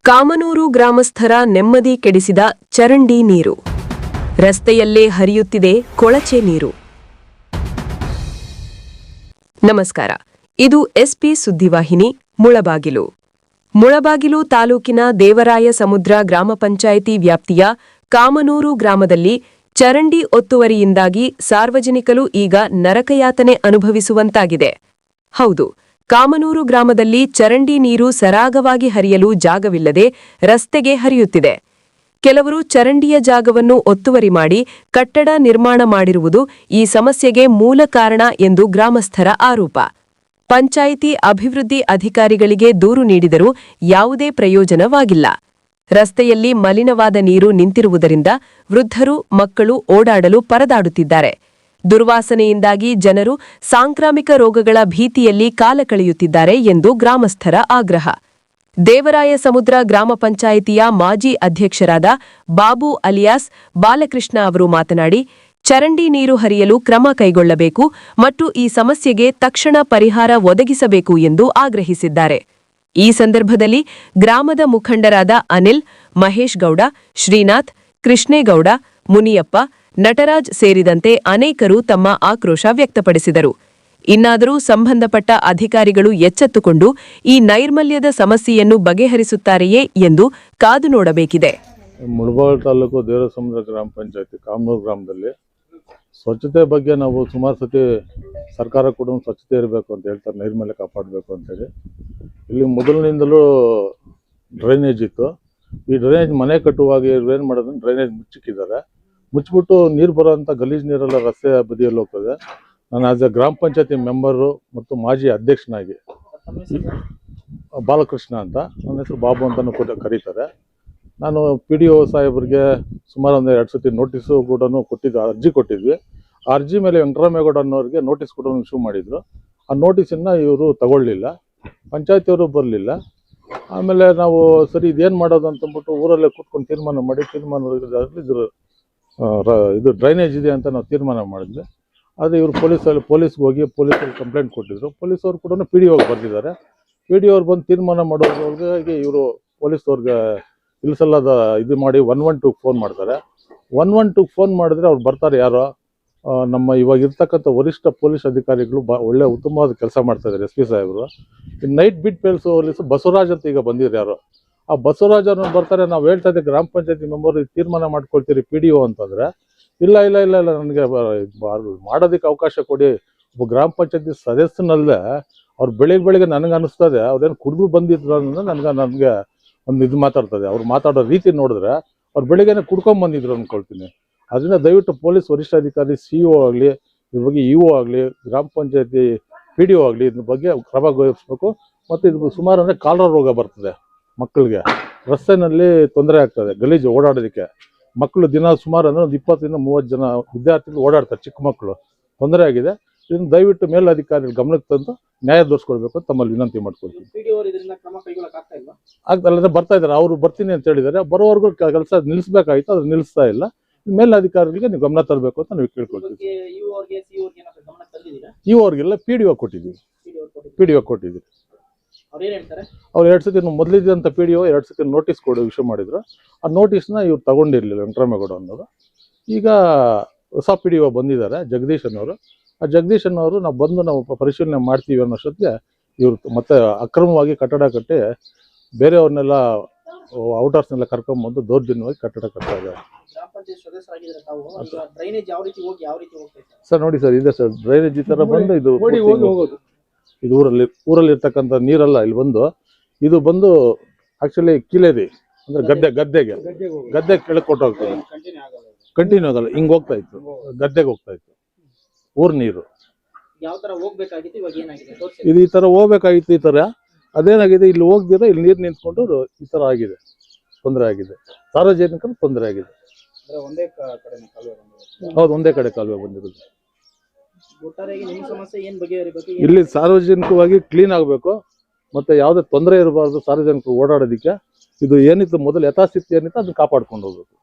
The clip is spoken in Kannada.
ಕಾಮನೂರು ಗ್ರಾಮಸ್ಥರ ನೆಮ್ಮದಿ ಕೆಡಿಸಿದ ಚರಂಡಿ ನೀರು. ರಸ್ತೆಯಲ್ಲೇ ಹರಿಯುತ್ತಿದೆ ಕೊಳಚೆ ನೀರು. ನಮಸ್ಕಾರ, ಇದು ಎಸ್ಪಿ ಸುದ್ದಿವಾಹಿನಿ ಮುಳಬಾಗಿಲು. ಮುಳಬಾಗಿಲು ತಾಲೂಕಿನ ದೇವರಾಯ ಸಮುದ್ರ ಗ್ರಾಮ ಪಂಚಾಯಿತಿ ವ್ಯಾಪ್ತಿಯ ಕಾಮನೂರು ಗ್ರಾಮದಲ್ಲಿ ಚರಂಡಿ ಒತ್ತುವರಿಯಿಂದಾಗಿ ಸಾರ್ವಜನಿಕರು ಈಗ ನರಕಯಾತನೆ ಅನುಭವಿಸುವಂತಾಗಿದೆ. ಹೌದು, ಕಾಮನೂರು ಗ್ರಾಮದಲ್ಲಿ ಚರಂಡಿ ನೀರು ಸರಾಗವಾಗಿ ಹರಿಯಲು ಜಾಗವಿಲ್ಲದೆ ರಸ್ತೆಗೆ ಹರಿಯುತ್ತಿದೆ. ಕೆಲವರು ಚರಂಡಿಯ ಜಾಗವನ್ನು ಒತ್ತುವರಿ ಮಾಡಿ ಕಟ್ಟಡ ನಿರ್ಮಾಣ ಮಾಡಿರುವುದು ಈ ಸಮಸ್ಯೆಗೆ ಮೂಲ ಕಾರಣ ಎಂದು ಗ್ರಾಮಸ್ಥರ ಆರೋಪ. ಪಂಚಾಯಿತಿ ಅಭಿವೃದ್ಧಿ ಅಧಿಕಾರಿಗಳಿಗೆ ದೂರು ನೀಡಿದರೂ ಯಾವುದೇ ಪ್ರಯೋಜನವಾಗಿಲ್ಲ. ರಸ್ತೆಯಲ್ಲಿ ಮಲಿನವಾದ ನೀರು ನಿಂತಿರುವುದರಿಂದ ವೃದ್ಧರು, ಮಕ್ಕಳು ಓಡಾಡಲು ಪರದಾಡುತ್ತಿದ್ದಾರೆ. ದುರ್ವಾಸನೆಯಿಂದಾಗಿ ಜನರು ಸಾಂಕ್ರಾಮಿಕ ರೋಗಗಳ ಭೀತಿಯಲ್ಲಿ ಕಾಲ ಕಳೆಯುತ್ತಿದ್ದಾರೆ ಎಂದು ಗ್ರಾಮಸ್ಥರ ಆಗ್ರಹ. ದೇವರಾಯ ಸಮುದ್ರ ಗ್ರಾಮ ಪಂಚಾಯಿತಿಯ ಮಾಜಿ ಅಧ್ಯಕ್ಷರಾದ ಬಾಬು ಅಲಿಯಾಸ್ ಬಾಲಕೃಷ್ಣ ಅವರು ಮಾತನಾಡಿ, ಚರಂಡಿ ನೀರು ಹರಿಯಲು ಕ್ರಮ ಕೈಗೊಳ್ಳಬೇಕು ಮತ್ತು ಈ ಸಮಸ್ಯೆಗೆ ತಕ್ಷಣ ಪರಿಹಾರ ಒದಗಿಸಬೇಕು ಎಂದು ಆಗ್ರಹಿಸಿದ್ದಾರೆ. ಈ ಸಂದರ್ಭದಲ್ಲಿ ಗ್ರಾಮದ ಮುಖಂಡರಾದ ಅನಿಲ್, ಮಹೇಶ್ ಗೌಡ, ಶ್ರೀನಾಥ್, ಕೃಷ್ಣೇಗೌಡ, ಮುನಿಯಪ್ಪ, ನಟರಾಜ್ ಸೇರಿದಂತೆ ಅನೇಕರು ತಮ್ಮ ಆಕ್ರೋಶ ವ್ಯಕ್ತಪಡಿಸಿದರು. ಇನ್ನಾದರೂ ಸಂಬಂಧಪಟ್ಟ ಅಧಿಕಾರಿಗಳು ಎಚ್ಚೆತ್ತುಕೊಂಡು ಈ ನೈರ್ಮಲ್ಯದ ಸಮಸ್ಯೆಯನ್ನು ಬಗೆಹರಿಸುತ್ತಾರೆಯೇ ಎಂದು ಕಾದು ನೋಡಬೇಕಿದೆ. ಮುಳಬಾಗಿಲು ತಾಲೂಕು ದೇವರಾಯ ಸಮುದ್ರ ಗ್ರಾಮ ಪಂಚಾಯತಿ ಕಾಮನೂರು ಗ್ರಾಮದಲ್ಲಿ ಸ್ವಚ್ಛತೆ ಬಗ್ಗೆ ನಾವು ಸುಮಾರು ಸತಿ ಸರ್ಕಾರ ಕೂಡ ಸ್ವಚ್ಛತೆ ಇರಬೇಕು ಅಂತ ಹೇಳ್ತಾರೆ, ನೈರ್ಮಲ್ಯ ಕಾಪಾಡಬೇಕು ಅಂತೇಳಿ. ಇಲ್ಲಿ ಮೊದಲಿನಿಂದಲೂ ಡ್ರೈನೇಜ್ ಇತ್ತು. ಈ ಡ್ರೈನೇಜ್ ಮನೆ ಕಟ್ಟುವಾಗ ಏನು ಮಾಡೋದನ್ನು ಡ್ರೈನೇಜ್ ಮುಚ್ಚಿಕ್ಕಿದ್ದಾರೆ. ಮುಚ್ಚಿಬಿಟ್ಟು ನೀರು ಬರೋಂಥ ಗಲೀಜು ನೀರೆಲ್ಲ ರಸ್ತೆ ಬದಿಯಲ್ಲಿ ಹೋಗ್ತದೆ. ನಾನು ಆಸ್ ಎ ಗ್ರಾಮ ಪಂಚಾಯತಿ ಮೆಂಬರು ಮತ್ತು ಮಾಜಿ ಅಧ್ಯಕ್ಷನಾಗಿ ಬಾಲಕೃಷ್ಣ ಅಂತ, ನನ್ನ ಹೆಸರು ಬಾಬು ಅಂತಲೂ ಕೂಡ ಕರೀತಾರೆ. ನಾನು PDO ಸಾಹೇಬ್ರಿಗೆ ಸುಮಾರು ಒಂದು 2 ಸತಿ ನೋಟಿಸು ಕೂಡ ಅರ್ಜಿ ಕೊಟ್ಟಿದ್ವಿ. ಆ ಅರ್ಜಿ ಮೇಲೆ ವೆಂಕಟರಾಮೇಗೌಡ ಅನ್ನೋರಿಗೆ ನೋಟಿಸ್ ಕೂಡ ಇಶ್ಯೂ ಮಾಡಿದರು. ಆ ನೋಟಿಸನ್ನು ಇವರು ತಗೊಳ್ಳಿಲ್ಲ, ಪಂಚಾಯತಿಯವರು ಬರಲಿಲ್ಲ. ಆಮೇಲೆ ನಾವು ಸರಿ ಇದೇನು ಮಾಡೋದು ಅಂತಂದ್ಬಿಟ್ಟು ಊರಲ್ಲೇ ಕೂತ್ಕೊಂಡು ತೀರ್ಮಾನ ಮಾಡಿ ಇದು ಡ್ರೈನೇಜ್ ಇದೆ ಅಂತ ನಾವು ತೀರ್ಮಾನ ಮಾಡಿದ್ವಿ. ಆದರೆ ಇವರು ಪೊಲೀಸ್ಗೆ ಹೋಗಿ ಪೊಲೀಸರು ಕಂಪ್ಲೇಂಟ್ ಕೊಟ್ಟಿದ್ರು. ಪೊಲೀಸವ್ರು ಕೂಡ PDOಗೆ ಬರೆದಿದ್ದಾರೆ. PDO ಅವ್ರು ಬಂದು ತೀರ್ಮಾನ ಮಾಡೋದ್ರೊಳಗೆ ಇವರು ಪೊಲೀಸವ್ರಿಗೆ ಇಲ್ಲಿಸಲ್ಲದ ಇದು ಮಾಡಿ 112 ಫೋನ್ ಮಾಡ್ತಾರೆ. 112 ಫೋನ್ ಮಾಡಿದ್ರೆ ಅವ್ರು ಬರ್ತಾರೆ. ಯಾರೋ ನಮ್ಮ ಇವಾಗ ಇರ್ತಕ್ಕಂಥ ವರಿಷ್ಠ ಪೊಲೀಸ್ ಅಧಿಕಾರಿಗಳು ಒಳ್ಳೆ ಉತ್ತಮವಾದ ಕೆಲಸ ಮಾಡ್ತಾ ಇದ್ದಾರೆ. SP ಸಾಹೇಬರು ನೈಟ್ ಬಿಟ್ ಪೊಲೀಸ್ ಬಸವರಾಜ್ ಅಂತ ಈಗ ಬಂದಿದ್ರು. ಯಾರು ಆ ಬಸವರಾಜ್ ಅವ್ರನ್ನ ಬರ್ತಾರೆ. ನಾವು ಹೇಳ್ತಾ ಇದ್ದೆ ಗ್ರಾಮ ಪಂಚಾಯತಿ ಮೆಂಬರ್ ತೀರ್ಮಾನ ಮಾಡ್ಕೊಳ್ತೀರಿ PDO ಅಂತಂದ್ರೆ, ಇಲ್ಲ ಇಲ್ಲ ಇಲ್ಲ ಇಲ್ಲ ನನಗೆ ಮಾಡೋದಕ್ಕೆ ಅವಕಾಶ ಕೊಡಿ. ಒಬ್ಬ ಗ್ರಾಮ ಪಂಚಾಯತಿ ಸದಸ್ಯನಲ್ಲದೆ ಅವ್ರು ಬೆಳಿಗ್ಗೆ ನನಗೆ ಅನಿಸ್ತದೆ ಅವ್ರೇನು ಕುಡಿದು ಬಂದಿದ್ರು ಅನ್ನೋದು ನನಗೆ ಒಂದು ಇದು ಮಾತಾಡ್ತದೆ. ಅವ್ರು ಮಾತಾಡೋ ರೀತಿ ನೋಡಿದ್ರೆ ಅವ್ರು ಬೆಳಿಗ್ಗೆನೆ ಕುಡ್ಕೊಂಬಂದಿದ್ರು ಅಂದ್ಕೊಳ್ತೀನಿ. ಅದರಿಂದ ದಯವಿಟ್ಟು ಪೊಲೀಸ್ ವರಿಷ್ಠಾಧಿಕಾರಿ CO ಆಗಲಿ, ಇದ್ರ ಬಗ್ಗೆ EO ಆಗಲಿ, ಗ್ರಾಮ ಪಂಚಾಯತಿ PDO ಆಗಲಿ ಇದ್ರ ಬಗ್ಗೆ ಕ್ರಮ ವಹಿಸಬೇಕು. ಮತ್ತು ಇದು ಸುಮಾರು ಅಂದರೆ ಕಾಲರ ರೋಗ ಬರ್ತದೆ ಮಕ್ಕಳಿಗೆ. ರಸ್ತೆನಲ್ಲಿ ತೊಂದರೆ ಆಗ್ತದೆ ಗಲೀಜು ಓಡಾಡೋದಕ್ಕೆ. ಮಕ್ಕಳು ದಿನ ಸುಮಾರು ಅಂದರೆ ಒಂದು 20 ರಿಂದ 30 ಜನ ವಿದ್ಯಾರ್ಥಿಗಳು ಓಡಾಡ್ತಾರೆ, ಚಿಕ್ಕ ಮಕ್ಕಳು. ತೊಂದರೆ ಆಗಿದೆ. ಇದನ್ನು ದಯವಿಟ್ಟು ಮೇಲಧಿಕಾರಿಗಳು ಗಮನಕ್ಕೆ ತಂದು ನ್ಯಾಯ ದೊರಕಿಸ್ಕೊಳ್ಬೇಕು ಅಂತ ತಮ್ಮಲ್ಲಿ ವಿನಂತಿ ಮಾಡ್ಕೊಳ್ತೀನಿ. ಆಗ್ತಲ್ಲ, ಬರ್ತಾ ಇದ್ದಾರೆ. ಅವರು ಬರ್ತೀನಿ ಅಂತ ಹೇಳಿದ್ದಾರೆ. ಬರೋವರೆಗೂ ಕೆಲಸ ನಿಲ್ಲಿಸಬೇಕಾಗಿತ್ತು, ಅದ್ರ ನಿಲ್ಲಿಸ್ತಾ ಇಲ್ಲ. ಮೇಲಧಿಕಾರಿಗಳಿಗೆ ನೀವು ಗಮನ ತರಬೇಕು ಅಂತ ನಾವು ಕೇಳ್ಕೊಳ್ತೀವಿ. ಅವ್ರಿಗೆಲ್ಲ PDO ಕೊಟ್ಟಿದ್ದೀವಿ. ಅವ್ರು 2 ಸತಿ ಮೊದಲಿದ್ದಂಥ PDO 2 ಸತಿ ನೋಟಿಸ್ ಇಶ್ಯೂ ಮಾಡಿದ್ರು. ಆ ನೋಟಿಸ್ನ ಇವ್ರು ತಗೊಂಡಿರ್ಲಿಲ್ಲ ವೆಂಕಟರಾಮೇಗೌಡ ಅನ್ನೋರು. ಈಗ ಹೊಸ PDO ಬಂದಿದ್ದಾರೆ, ಜಗದೀಶ್ ಅನ್ನೋರು. ಆ ಜಗದೀಶ್ ಅನ್ನೋರು ನಾವು ಪರಿಶೀಲನೆ ಮಾಡ್ತೀವಿ ಅನ್ನೋಷ್ಟೊತ್ತಿಗೆ ಇವರು ಮತ್ತೆ ಅಕ್ರಮವಾಗಿ ಕಟ್ಟಡ ಕಟ್ಟಿ ಬೇರೆಯವ್ರನ್ನೆಲ್ಲ ಔಟರ್ಸ್ನೆಲ್ಲ ಕರ್ಕೊಂಡ್ಬಂದು ದೌರ್ಜನ್ಯವಾಗಿ ಕಟ್ಟಡ ಕಟ್ತಾ ಇದ್ದಾರೆ. ಸರ್ ನೋಡಿ ಸರ್, ಇದೆ ಸರ್ ಡ್ರೈನೇಜ್ ಈ ಥರ ಬಂದು ಇದು ಊರಲ್ಲಿ ಇರ್ತಕ್ಕಂಥ ನೀರೆಲ್ಲ ಇಲ್ಲಿ ಬಂದು ಇದು ಬಂದು ಆಕ್ಚುಲಿ ಕಿಲೇರಿ ಅಂದ್ರೆ ಗದ್ದೆ ಕೆಳಗೆ ಕೊಟ್ಟೋಗ್ತದೆ. ಕಂಟಿನ್ಯೂ ಆಗಲ್ಲ, ಹಿಂಗೆ ಹೋಗ್ತಾ ಇತ್ತು, ಗದ್ದೆಗೆ ಹೋಗ್ತಾ ಇತ್ತು ಊರ್ ನೀರು. ಇದು ಈ ತರ ಹೋಗ್ಬೇಕಾಗಿತ್ತು. ಈ ತರ ಅದೇನಾಗಿದೆ, ಇಲ್ಲಿ ಹೋಗ್ದಿರ ಇಲ್ಲಿ ನೀರು ನಿಂತ್ಕೊಂಡು ಈ ತರ ಆಗಿದೆ, ತೊಂದರೆ ಆಗಿದೆ. ಸಾರ್ವಜನಿಕರು ತೊಂದರೆ ಆಗಿದೆ. ಹೌದು, ಒಂದೇ ಕಡೆ ಕಾಲುವೆ ಬಂದಿರೋದು. ಇಲ್ಲಿ ಸಾರ್ವಜನಿಕವಾಗಿ ಕ್ಲೀನ್ ಆಗಬೇಕು, ಮತ್ತೆ ಯಾವುದೇ ತೊಂದರೆ ಇರಬಾರ್ದು ಸಾರ್ವಜನಿಕರು ಓಡಾಡೋದಕ್ಕೆ. ಇದು ಏನಿತ್ತು ಮೊದಲು ಯಥಾಸ್ಥಿತಿ ಏನಿತ್ತು ಅದನ್ನ ಕಾಪಾಡ್ಕೊಂಡು ಹೋಗ್ಬೇಕು.